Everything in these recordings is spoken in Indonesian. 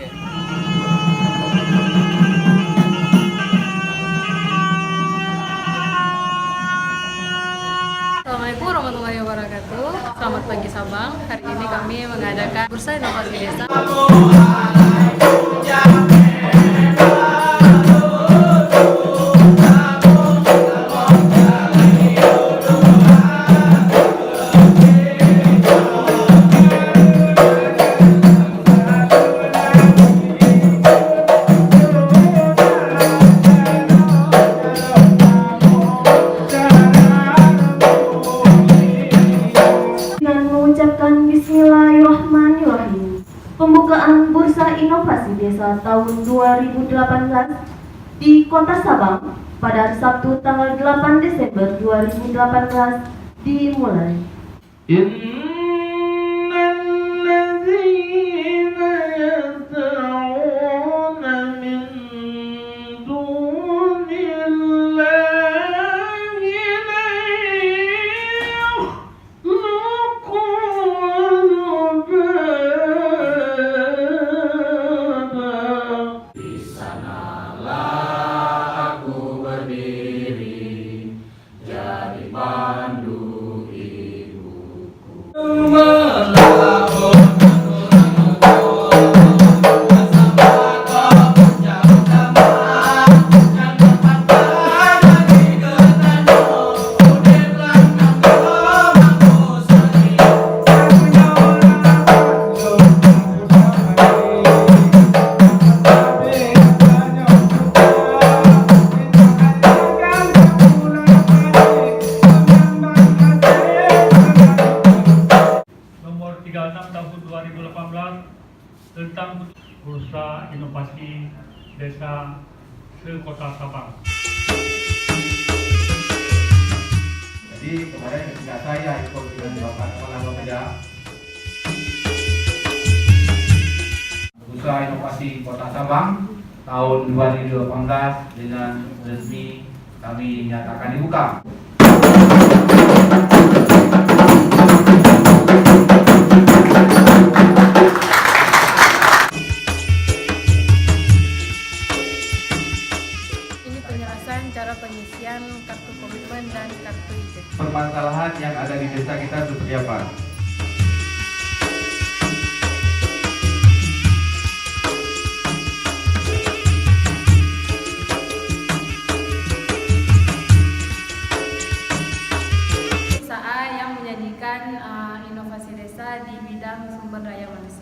Oke. Assalamualaikum warahmatullahi wabarakatuh. Selamat pagi Sabang. Hari ini kami mengadakan Bursa Inovasi Desa. Bismillahirrahmanirrahim. Pembukaan Bursa Inovasi Desa tahun 2018 di Kota Sabang pada hari Sabtu tanggal 8 Desember 2018 dimulai. Tahun 2018 tentang Bursa Inovasi Desa se-Kota Sabang. Jadi kemarin ketika saya ikut dengan Bapak Kepala Bapeda, Bursa Inovasi Kota Sabang tahun 2018 dengan resmi kami nyatakan dibuka. Cara pengisian kartu komitmen dan kartu izin. Permasalahan yang ada di desa kita seperti apa? Desa A yang menyajikan inovasi desa di bidang sumber daya manusia.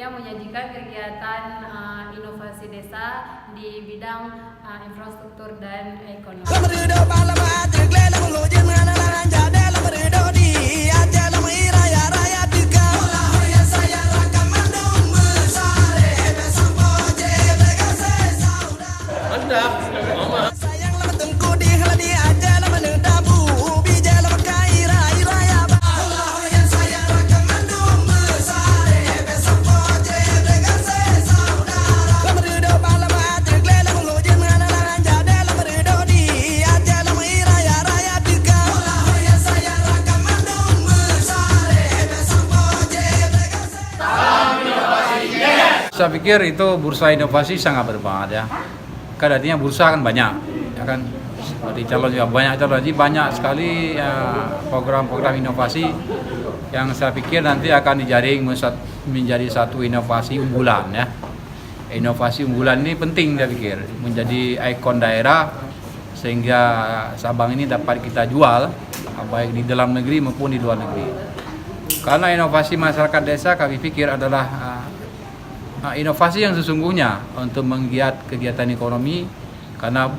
Yang menyajikan kegiatan inovasi desa di bidang infrastruktur dan ekonomi. Saya pikir itu bursa inovasi sangat bermanfaat ya. Kan artinya bursa kan banyak, ya kan. Seperti calon juga banyak calon, jadi banyak sekali program-program inovasi yang saya pikir nanti akan dijaring menjadi satu inovasi unggulan ya. Inovasi unggulan ini penting saya pikir, menjadi ikon daerah sehingga Sabang ini dapat kita jual baik di dalam negeri maupun di luar negeri. Karena inovasi masyarakat desa kami pikir adalah inovasi yang sesungguhnya untuk menggiat kegiatan ekonomi, karena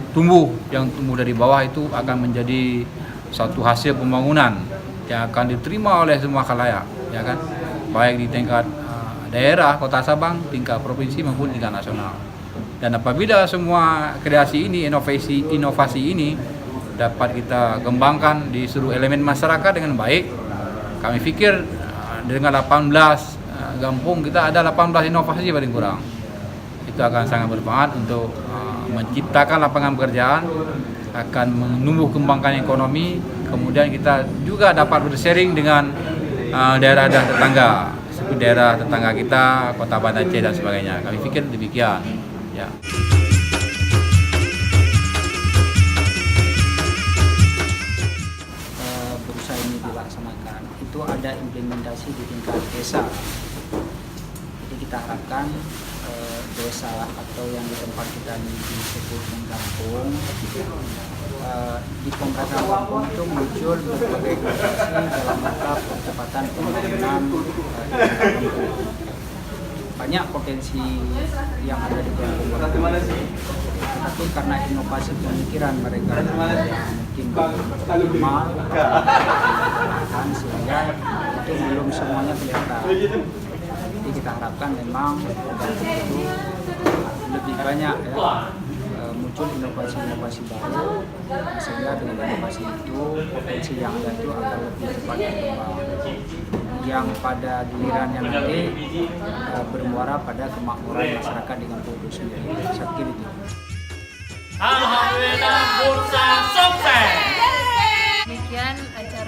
yang tumbuh dari bawah itu akan menjadi satu hasil pembangunan yang akan diterima oleh semua khalayak, ya kan, baik di tingkat daerah Kota Sabang, tingkat provinsi maupun tingkat nasional. Dan apabila semua kreasi ini, inovasi ini dapat kita kembangkan di seluruh elemen masyarakat dengan baik, kami pikir dengan 18 kampung kita ada 18 inovasi paling kurang. Itu akan sangat bermanfaat untuk menciptakan lapangan pekerjaan, akan menumbuh kembangkan ekonomi, kemudian kita juga dapat bersharing dengan daerah dan tetangga, seperti daerah tetangga kita, Kota Banda Aceh dan sebagainya. Kami pikir demikian. Ya. Bursa ini dilaksanakan itu ada implementasi di tingkat desa. Jadi kita harapkan desa atau yang di tempat kita ini disebut kampung, di pemerintahan kampung itu muncul berbagai inovasi dalam rangka percepatan pembangunan kampung. Banyak potensi yang ada di kampung tapi karena inovasi pemikiran mereka yang mungkin normal sehingga itu belum semuanya kelihatan. Jadi kita harapkan memang itu lebih banyak muncul inovasi-inovasi baru, sehingga dengan inovasi itu potensi yang ada itu akan lebih cepat berkembang, yang pada gilirannya nanti bermuara pada kemakmuran masyarakat dengan itu sendiri. Saya pikir itu. Alhamdulillah, bursa sukses. Demikian acara